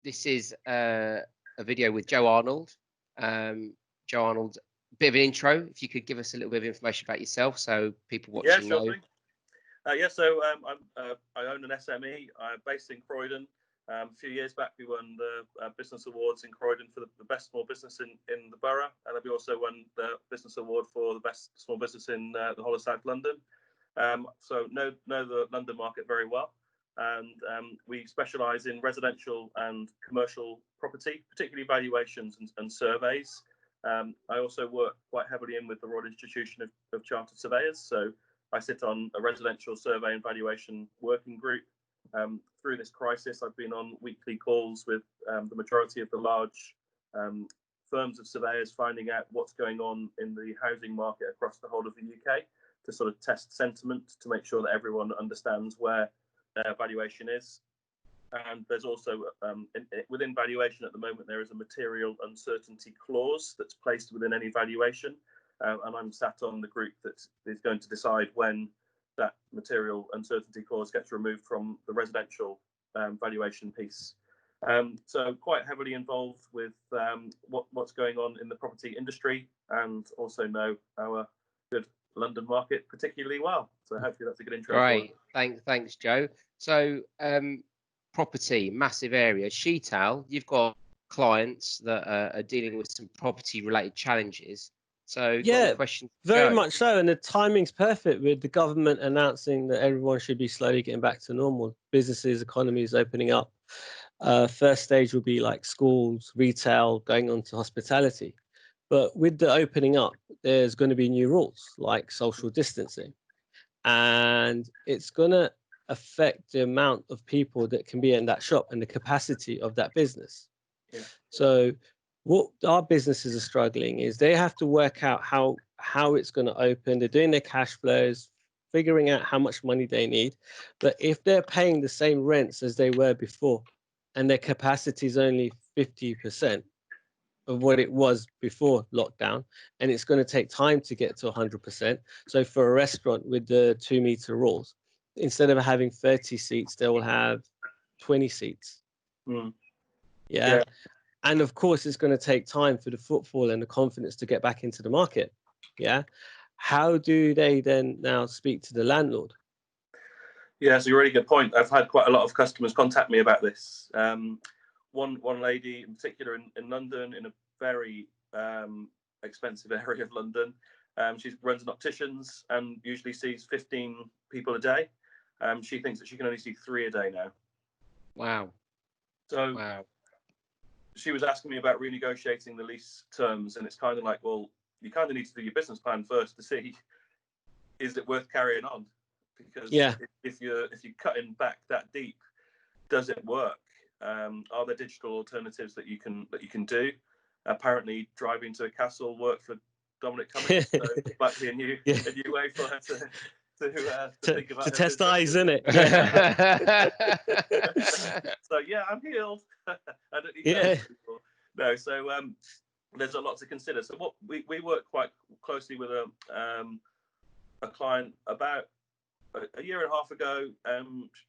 this is a video with Joe Arnold. Joe Arnold, bit of an intro. If you could give us a little bit of information about yourself, so people Yeah, watching sure know. thing. So I own an SME. I'm based in Croydon. A few years back, we won the Business Awards in Croydon for the best small business in the borough, and we also won the Business Award for the best small business in the whole of South London. So know the London market very well, and we specialise in residential and commercial property, particularly valuations and surveys. I also work quite heavily in with the Royal Institution of Chartered Surveyors, so I sit on a residential survey and valuation working group. Through this crisis, I've been on weekly calls with the majority of the large firms of surveyors, finding out what's going on in the housing market across the whole of the UK, to sort of test sentiment, to make sure that everyone understands where their valuation is. And there's also, within valuation at the moment, there is a material uncertainty clause that's placed within any valuation. And I'm sat on the group that is going to decide when that material uncertainty clause gets removed from the residential valuation piece. So quite heavily involved with what's going on in the property industry, and also know our good London market particularly well. So hopefully that's a good intro. Great, thanks, Joe. So property, massive area. Sheetal, you've got clients that are dealing with some property related challenges. So yeah, question, very Joe. much so, and the timing's perfect with the government announcing that everyone should be slowly getting back to normal. Businesses, economies opening up. First stage will be like schools, retail, going on to hospitality. But with the opening up, there's going to be new rules like social distancing, and it's going to affect the amount of people that can be in that shop and the capacity of that business. Yeah. So what our businesses are struggling is they have to work out how it's going to open. They're doing their cash flows, figuring out how much money they need. But if they're paying the same rents as they were before, and their capacity is only 50% of what it was before lockdown, and it's going to take time to get to 100%. So for a restaurant with the 2-meter rules, instead of having 30 seats, they will have 20 seats. Yeah. And of course, it's going to take time for the footfall and the confidence to get back into the market. Yeah. How do they then now speak to the landlord? Yeah, it's a really good point. I've had quite a lot of customers contact me about this. One lady in particular in London, in a very expensive area of London, she runs an opticians and usually sees 15 people a day. She thinks that she can only see 3 a day now. Wow. So wow. She was asking me about renegotiating the lease terms, and it's kind of like, well, you kind of need to do your business plan first to see, is it worth carrying on? Because if you're cutting back that deep, does it work? Are there digital alternatives that you can do? Apparently, driving to a castle worked for Dominic Cummings, so it might be a new way for her to think about to test eyes, isn't it? So yeah, I'm healed. I don't need anymore. No, so there's a lot to consider. So what we work quite closely with a client about a year and a half ago.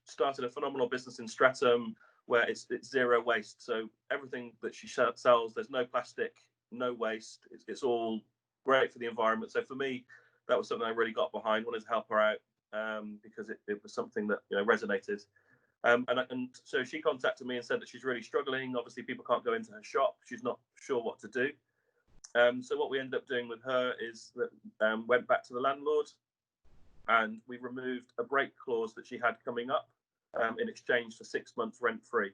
Started a phenomenal business in Streatham where it's zero waste. So everything that she sells, there's no plastic, no waste. It's all great for the environment. So for me, that was something I really got behind. Wanted to help her out because it was something that resonated. And so she contacted me and said that she's really struggling. Obviously, people can't go into her shop. She's not sure what to do. So what we ended up doing with her is that went back to the landlord, and we removed a break clause that she had coming up in exchange for 6 months rent free.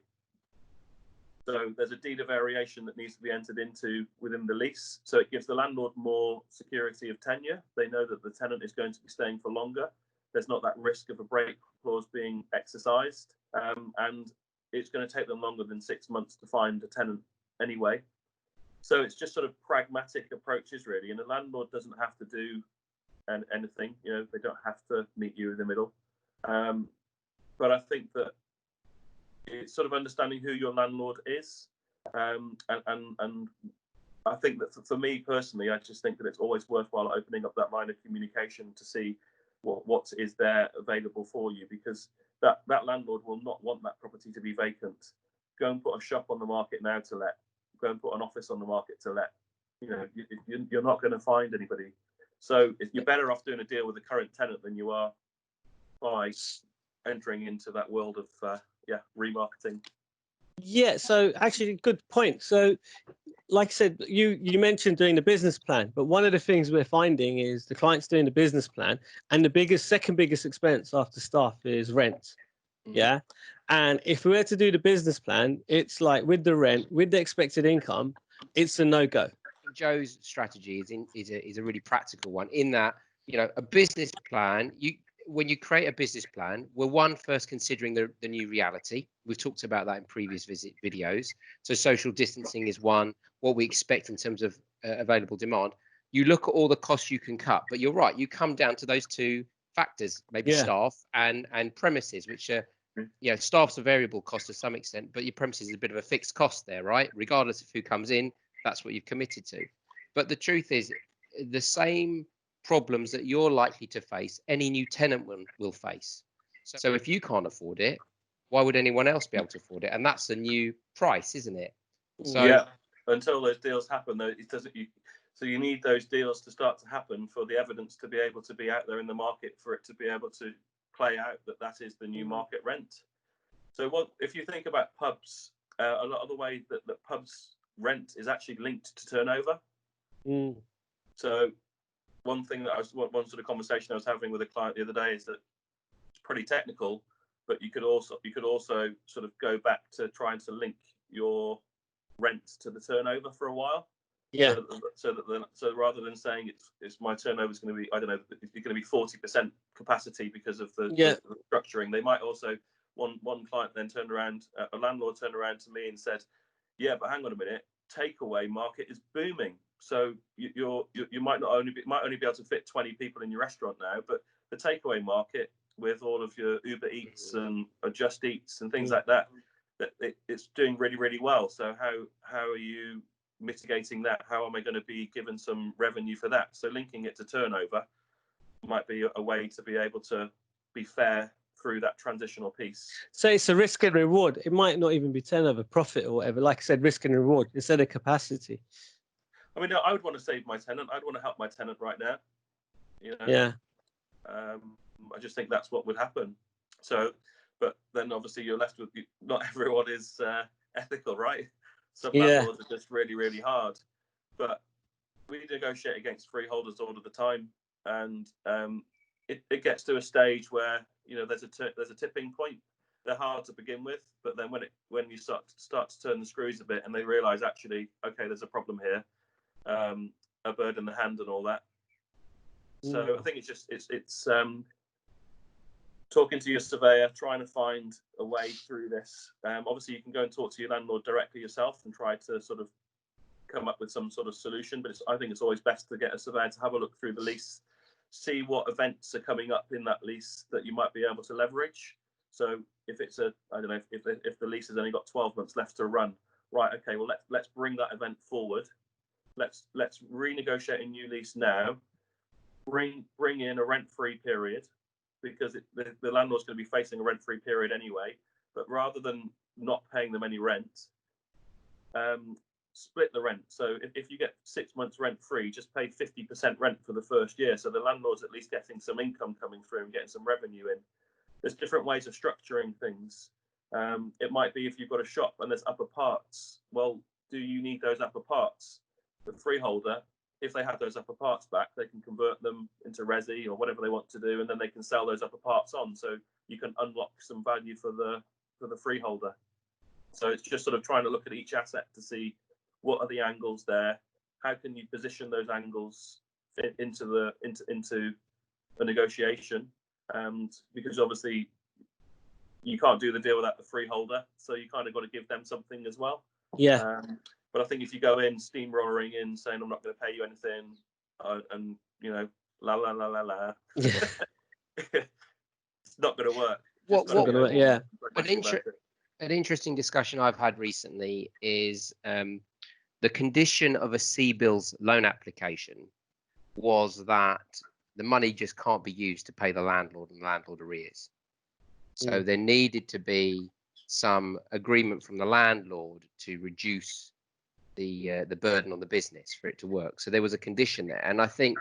So there's a deed of variation that needs to be entered into within the lease. So it gives the landlord more security of tenure. They know that the tenant is going to be staying for longer. There's not that risk of a break clause being exercised. And it's going to take them longer than 6 months to find a tenant anyway. So it's just sort of pragmatic approaches, really. And the landlord doesn't have to do anything. They don't have to meet you in the middle. But I think that it's sort of understanding who your landlord is. And I think that for me personally, I just think that it's always worthwhile opening up that line of communication to see what is there available for you, because that landlord will not want that property to be vacant. go and put a shop on the market now to let, go and put an office on the market to let. You know, you're not going to find anybody. So you're better off doing a deal with the current tenant than you are by entering into that world of remarketing. Yeah, so actually, good point. So, like I said, you mentioned doing the business plan, but one of the things we're finding is the client's doing the business plan, and the second biggest expense after staff is rent. Yeah, and if we were to do the business plan, it's like with the rent, with the expected income, it's a no-go. Joe's strategy is a really practical one, in that, you know, a business plan, when you create a business plan, we're first considering the new reality. We've talked about that in previous videos. So social distancing is one, what we expect in terms of available demand. You look at all the costs you can cut, but you're right, you come down to those two factors, maybe staff and premises, which are, you know, staff's a variable cost to some extent, but your premises is a bit of a fixed cost there, right? Regardless of who comes in, that's what you've committed to. But the truth is, the same problems that you're likely to face, any new tenant will face. So if you can't afford it, why would anyone else be able to afford it? And that's a new price, isn't it? So yeah, until those deals happen, though, it doesn't. So you need those deals to start to happen for the evidence to be able to be out there in the market, for it to be able to play out that is the new market rent. So if you think about pubs, a lot of the way that pubs rent is actually linked to turnover. So one thing that one sort of conversation I was having with a client the other day is that it's pretty technical, but you could also sort of go back to trying to link your rent to the turnover for a while. Yeah. So rather than saying it's my turnover is going to be, I don't know, it's going to be 40% capacity because of the structuring, they might also, one client then turned around, a landlord turned around to me and said, yeah, but hang on a minute, takeaway market is booming. So you might only be able to fit 20 people in your restaurant now, but the takeaway market with all of your Uber Eats and Just Eats and things like that, it's doing really, really well. So how are you mitigating that? How am I going to be given some revenue for that? So linking it to turnover might be a way to be able to be fair through that transitional piece. So it's a risk and reward. It might not even be turnover, profit or whatever. Like I said, risk and reward instead of capacity. I mean, I would want to save my tenant. I'd want to help my tenant right now. You know? Yeah. I just think that's what would happen. So, but then obviously you're left with, not everyone is ethical, right? Some landlords are just really, really hard. But we negotiate against freeholders all of the time, and it gets to a stage where, you know, there's a tipping point. They're hard to begin with, but then when you start to turn the screws a bit, and they realise actually, okay, there's a problem here, a bird in the hand and all that. So I think it's talking to your surveyor, trying to find a way through this. Obviously, you can go and talk to your landlord directly yourself and try to sort of come up with some sort of solution. But I think it's always best to get a surveyor to have a look through the lease, see what events are coming up in that lease that you might be able to leverage. So if it's I don't know, if the lease has only got 12 months left to run, right? Okay, well let's bring that event forward. Let's renegotiate a new lease now. Bring in a rent-free period, because the landlord's going to be facing a rent-free period anyway. But rather than not paying them any rent, split the rent. So if you get 6 months rent-free, just pay 50% rent for the first year. So the landlord's at least getting some income coming through and getting some revenue in. There's different ways of structuring things. It might be if you've got a shop and there's upper parts. Well, do you need those upper parts? The freeholder, if they have those upper parts back, they can convert them into resi or whatever they want to do, and then they can sell those upper parts on. So you can unlock some value for the freeholder. So it's just sort of trying to look at each asset to see what are the angles there, how can you position those angles into a negotiation, because obviously you can't do the deal without the freeholder, so you kind of got to give them something as well. Yeah. But I think if you go in steamrolling in, saying I'm not going to pay you anything, and you know, la la la la la, it's not going to work. An interesting discussion I've had recently is the condition of a CBILS loan application was that the money just can't be used to pay the landlord and landlord arrears. So there needed to be some agreement from the landlord to reduce the burden on the business for it to work. So there was a condition there, and I think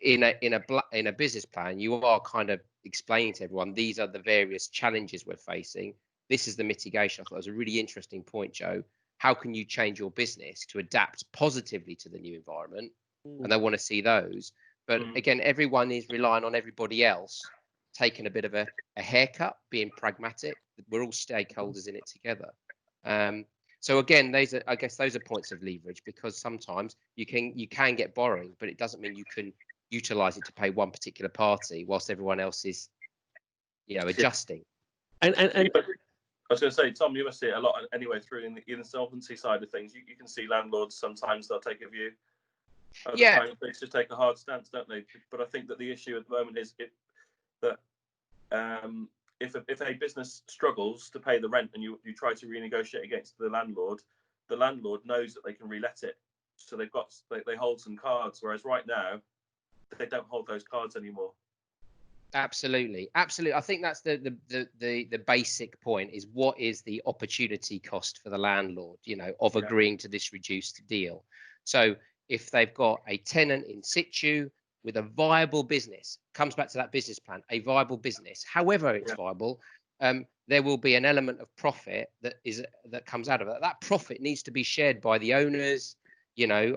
in a business plan, you are kind of explaining to everyone these are the various challenges we're facing. This is the mitigation. I thought it was a really interesting point, Joe. How can you change your business to adapt positively to the new environment? And they want to see those. But again, everyone is relying on everybody else taking a bit of a haircut, being pragmatic. We're all stakeholders in it together. So again, I guess those are points of leverage, because sometimes you can get borrowing, but it doesn't mean you can utilize it to pay one particular party whilst everyone else is, adjusting. And I was going to say, Tom, you must see it a lot anyway through in the insolvency side of things. You can see landlords sometimes they'll take a view. Other times they just take a hard stance, don't they? But I think that the issue at the moment is that if a business struggles to pay the rent and you try to renegotiate against the landlord knows that they can relet it. So they hold some cards, whereas right now they don't hold those cards anymore. Absolutely. I think that's the basic point, is what is the opportunity cost for the landlord, of agreeing to this reduced deal. So if they've got a tenant in situ with a viable business, comes back to that business plan, a viable business, however it's viable, there will be an element of profit that comes out of it. That profit needs to be shared by the owners,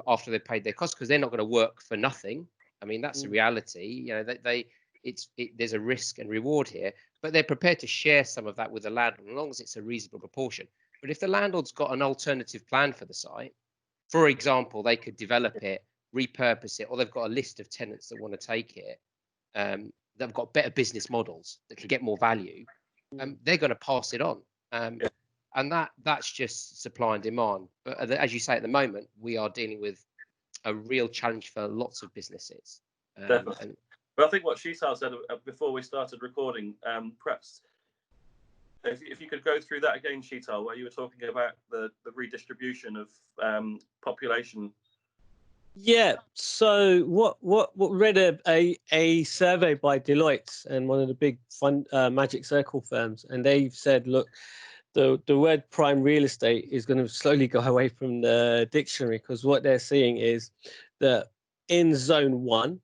after they've paid their costs, because they're not going to work for nothing. I mean, that's the reality. There's a risk and reward here, but they're prepared to share some of that with the landlord, as long as it's a reasonable proportion. But if the landlord's got an alternative plan for the site, for example, they could develop it, repurpose it, or they've got a list of tenants that want to take it, they've got better business models that can get more value, they're going to pass it on. And that's just supply and demand. But as you say, at the moment, we are dealing with a real challenge for lots of businesses. Definitely. But I think what Sheetal said before we started recording, perhaps if you could go through that again, Sheetal, where you were talking about the redistribution of population. Yeah. So what read a survey by Deloitte and one of the big Magic Circle firms, and they've said, look, the word prime real estate is going to slowly go away from the dictionary, because what they're seeing is that in zone 1,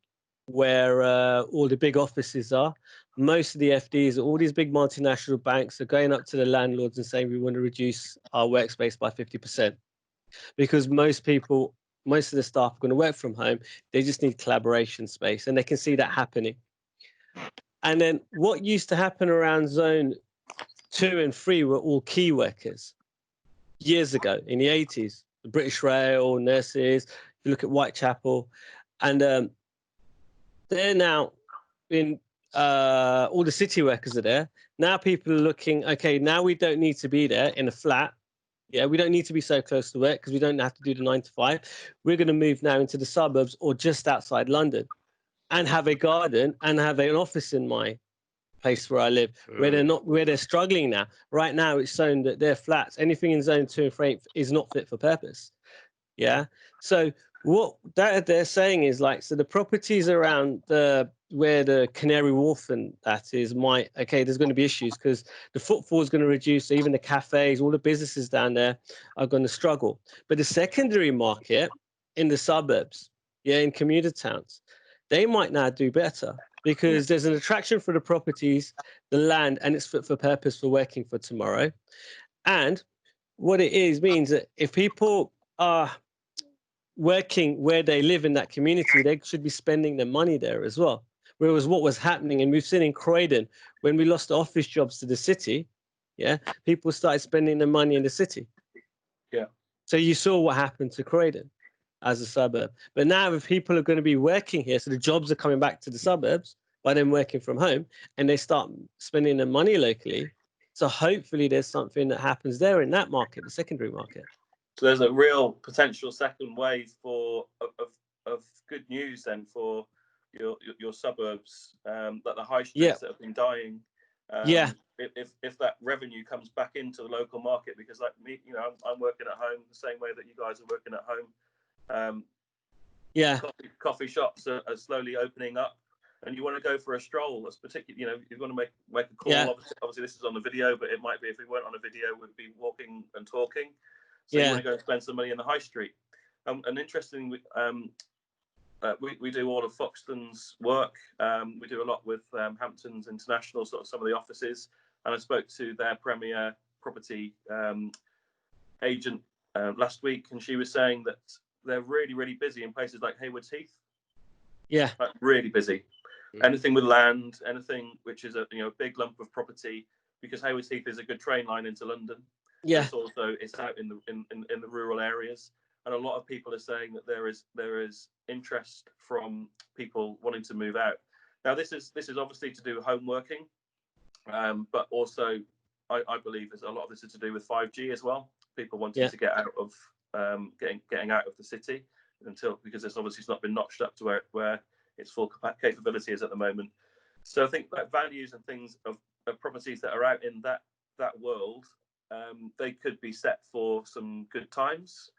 where all the big offices are, most of the FDs, all these big multinational banks are going up to the landlords and saying we want to reduce our workspace by 50%, because most of the staff are going to work from home. They just need collaboration space, and they can see that happening. And then what used to happen around zone 2 and 3 were all key workers years ago in the 80s, the British Rail, nurses. You look at Whitechapel, and they're now in all the city workers are there. Now people are looking, okay, now we don't need to be there in a flat. Yeah, we don't need to be so close to work because we don't have to do the 9 to 5. We're going to move now into the suburbs or just outside London and have a garden and have an office in my place where I live, where they're struggling now. Right now, it's shown that their flats, anything in zone 2 and 3 is not fit for purpose. Yeah. So what they're saying is, like, so the properties around where the Canary Wharf and that is, there's going to be issues because the footfall is going to reduce. So even the cafes, all the businesses down there are going to struggle. But the secondary market in the suburbs, in commuter towns, they might now do better because there's an attraction for the properties, the land, and it's fit for purpose for working for tomorrow. And what it means that if people are working where they live in that community, they should be spending their money there as well. Whereas what was happening, and we've seen in Croydon, when we lost the office jobs to the city, people started spending their money in the city. Yeah. So you saw what happened to Croydon as a suburb. But now if people are going to be working here, so the jobs are coming back to the suburbs by them working from home, and they start spending their money locally. So hopefully there's something that happens there in that market, the secondary market. So there's a real potential second wave of good news then for your suburbs, that the high streets that have been dying. If that revenue comes back into the local market, because like me, I'm working at home the same way that you guys are working at home. Coffee shops are slowly opening up. and you want to go for a stroll, that's particularly, you know, you're going to make a call. Yeah. Obviously, this is on the video, but it might be if we weren't on a video, we'd be walking and talking. So Yeah. you want to go and spend some money in the high street. And interestingly, we do all of Foxton's work. We do a lot with Hamptons International, sort of some of the offices. And I spoke to their premier property agent last week, and she was saying that they're really, really busy in places like Haywards Heath. Yeah. Like really busy. Anything with land, anything which is a big lump of property, because Haywards Heath is a good train line into London. Yeah. It's out in the rural areas, and a lot of people are saying that there is interest from people wanting to move out. Now this is obviously to do with home working, but also I believe a lot of this is to do with 5G as well. People wanting to get out of getting out of the city because it's obviously not been notched up to where its full capability is at the moment. So I think that values and things of properties that are out in that world, they could be set for some good times,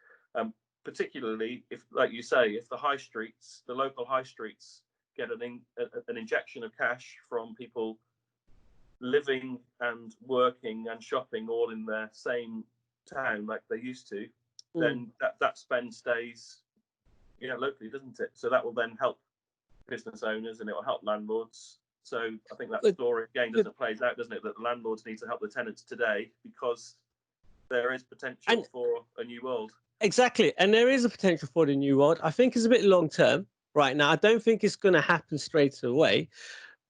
particularly if, like you say, if the local high streets get an injection of cash from people living and working and shopping all in their same town like they used to, then that spend stays locally, doesn't it? So that will then help business owners and it will help landlords. So I think that story again plays out, doesn't it? That the landlords need to help the tenants today because there is potential for a new world. Exactly, and there is a potential for the new world. I think it's a bit long term right now. I don't think it's going to happen straight away,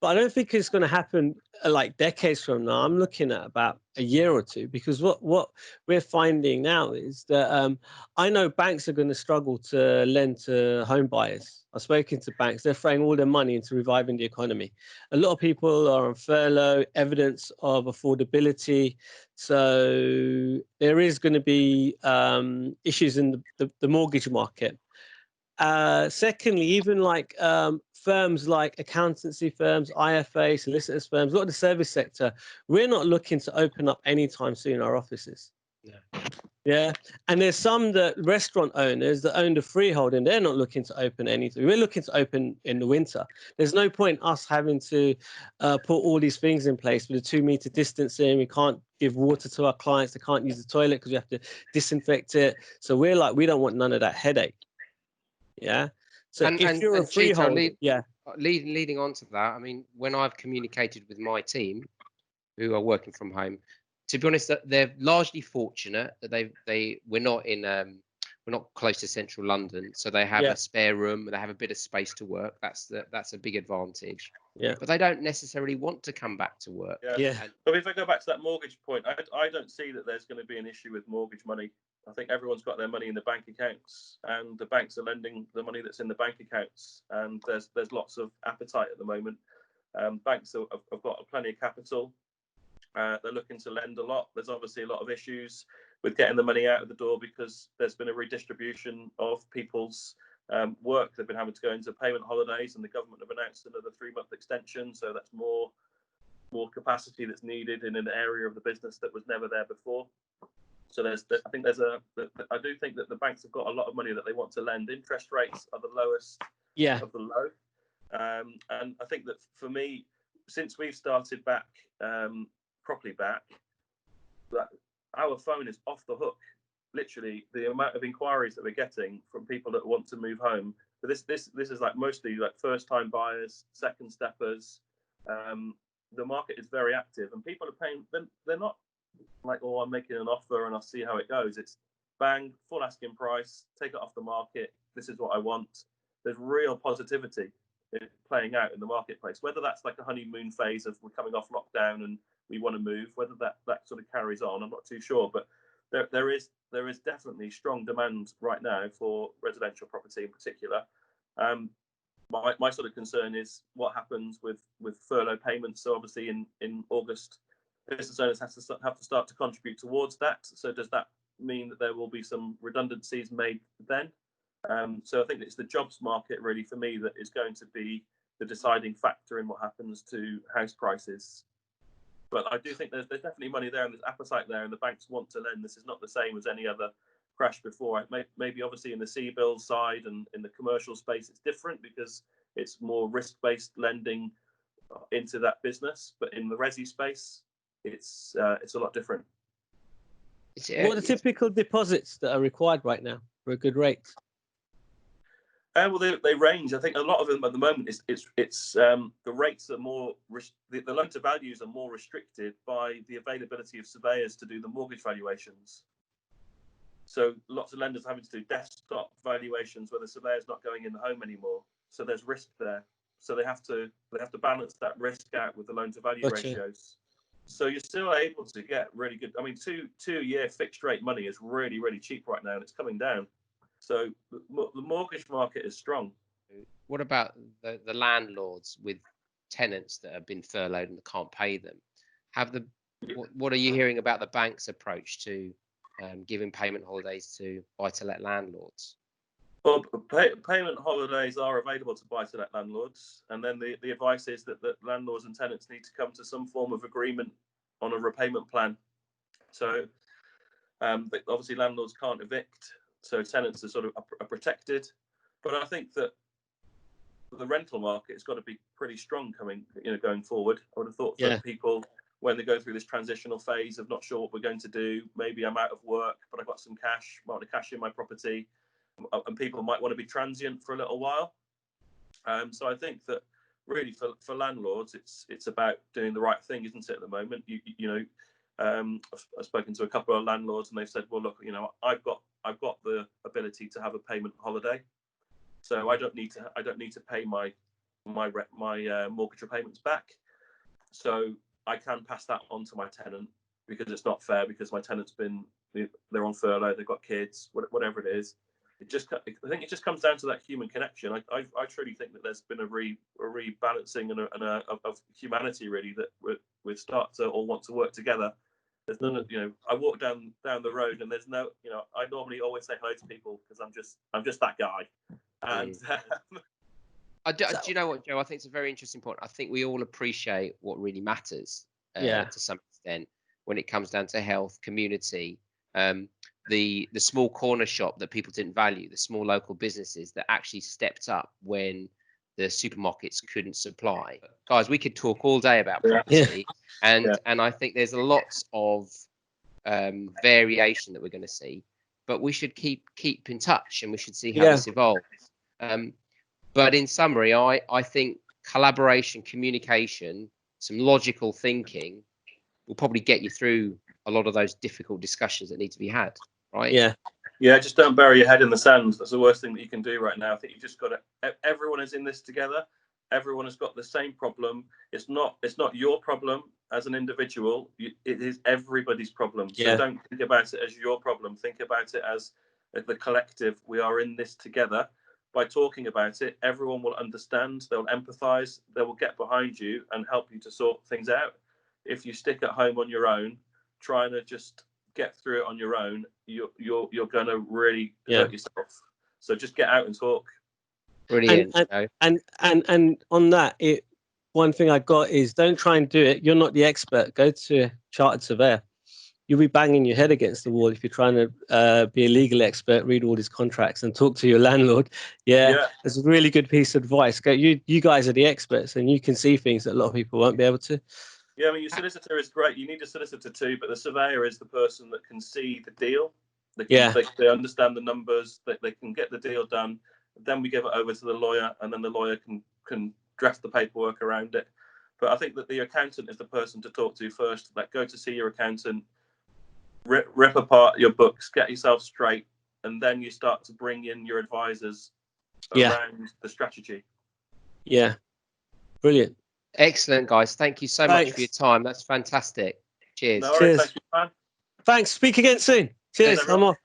but I don't think it's going to happen like decades from now. I'm looking at about a year or two, because what we're finding now is that I know banks are going to struggle to lend to home buyers. I've spoken to banks; they're throwing all their money into reviving the economy. A lot of people are on furlough, evidence of affordability. So there is going to be issues in the mortgage market. Secondly, even like firms like accountancy firms, IFA, solicitors firms, a lot of the service sector, we're not looking to open up anytime soon our offices. Yeah. And there's some restaurant owners that own the freehold and they're not looking to open anything. We're looking to open in the winter. There's no point us having to put all these things in place with the 2-meter distancing. We can't give water to our clients. They can't use the toilet because we have to disinfect it. So we're like, we don't want none of that headache. Yeah. So if you're a freehold, leading on to that, I mean, when I've communicated with my team who are working from home, to be honest, they're largely fortunate that we're not close to central London, so they have a spare room, they have a bit of space to work. That's a big advantage. Yeah. But they don't necessarily want to come back to work. Yeah. But if I go back to that mortgage point, I don't see that there's going to be an issue with mortgage money. I think everyone's got their money in the bank accounts, and the banks are lending the money that's in the bank accounts, and there's lots of appetite at the moment. Banks have got plenty of capital. They're looking to lend a lot. There's obviously a lot of issues with getting the money out of the door because there's been a redistribution of people's work. They've been having to go into payment holidays, and the government have announced another 3-month extension. So that's more capacity that's needed in an area of the business that was never there before. So I do think that the banks have got a lot of money that they want to lend. Interest rates are the lowest of the low. And I think that for me, since we've started back, properly back, that our phone is off the hook. Literally, the amount of inquiries that we're getting from people that want to move home. But this is like mostly like first-time buyers, second steppers. The market is very active, and people are paying. They're not like, oh, I'm making an offer and I'll see how it goes. It's bang, full asking price, take it off the market. This is what I want. There's real positivity playing out in the marketplace. Whether that's like a honeymoon phase of we're coming off lockdown and we want to move, whether that sort of carries on, I'm not too sure. But there is definitely strong demand right now for residential property in particular. My sort of concern is what happens with furlough payments. So obviously in August, business owners have to start to contribute towards that. So does that mean that there will be some redundancies made then? So I think it's the jobs market really for me that is going to be the deciding factor in what happens to house prices. But I do think there's definitely money there and there's appetite there, and the banks want to lend. This is not the same as any other crash before. Maybe obviously in the CBILS side and in the commercial space it's different because it's more risk-based lending into that business. But in the resi space, it's a lot different. What are the typical deposits that are required right now for a good rate? Well, they range. I think a lot of them at the moment it's the rates are more the loan to values are more restricted by the availability of surveyors to do the mortgage valuations. So lots of lenders are having to do desktop valuations where the surveyor's not going in the home anymore. So there's risk there. So they have to balance that risk out with the loan to value ratios. So you're still able to get really good. I mean, two-year fixed rate money is really, really cheap right now, and it's coming down. So the mortgage market is strong. What about the landlords with tenants that have been furloughed and can't pay them? What are you hearing about the bank's approach to giving payment holidays to buy-to-let landlords? Well, payment holidays are available to buy-to-let landlords, and then the advice is that landlords and tenants need to come to some form of agreement on a repayment plan. So obviously landlords can't evict, so tenants are sort of are protected. But I think that the rental market has got to be pretty strong going forward. I would have thought that people, when they go through this transitional phase of not sure what we're going to do, maybe I'm out of work, but I've got some cash, might want to cash in my property, and people might want to be transient for a little while. So I think that really for landlords, it's about doing the right thing, isn't it? At the moment, I've spoken to a couple of landlords, and they've said, well, look, I've got the ability to have a payment holiday, so I don't need to pay my mortgage repayments back, so I can pass that on to my tenant, because it's not fair, because my tenant's they're on furlough, they've got kids, whatever it is. I think it just comes down to that human connection. I truly think that there's been a rebalancing and of humanity, really, that we start to all want to work together. There's none of, I walk down the road, and there's no, I normally always say hello to people because I'm just that guy. And do you know what, Joe? I think it's a very interesting point. I think we all appreciate what really matters to some extent when it comes down to health, community, the small corner shop that people didn't value, the small local businesses that actually stepped up when the supermarkets couldn't supply. Guys, we could talk all day about property, and I think there's a lots of variation that we're going to see, but we should keep in touch, and we should see how this evolves. But in summary, I think collaboration, communication, some logical thinking will probably get you through a lot of those difficult discussions that need to be had, right? Yeah, just don't bury your head in the sand. That's the worst thing that you can do right now. I think you just got to, everyone is in this together. Everyone has got the same problem. It's not your problem as an individual. It is everybody's problem. So don't think about it as your problem. Think about it as the collective. We are in this together. By talking about it, everyone will understand. They'll empathize. They will get behind you and help you to sort things out. If you stick at home on your own, trying to just get through it on your own, you're going to really hurt yourself. So just get out and talk. Brilliant. And on that, one thing I got is, don't try and do it. You're not the expert. Go to a Chartered Surveyor. You'll be banging your head against the wall if you're trying to be a legal expert, read all these contracts and talk to your landlord. It's a really good piece of advice. You guys are the experts, and you can see things that a lot of people won't be able to. Yeah, I mean, your solicitor is great. You need a solicitor too, but the surveyor is the person that can see the deal. They understand the numbers. They can get the deal done. Then we give it over to the lawyer, and then the lawyer can draft the paperwork around it. But I think that the accountant is the person to talk to first. Go to see your accountant, rip apart your books, get yourself straight, and then you start to bring in your advisors around the strategy. Yeah, brilliant. Excellent, guys. Thank you so much for your time. That's fantastic. Cheers. No worries. Thank you, man. Thanks. Speak again soon. Cheers. I'm off.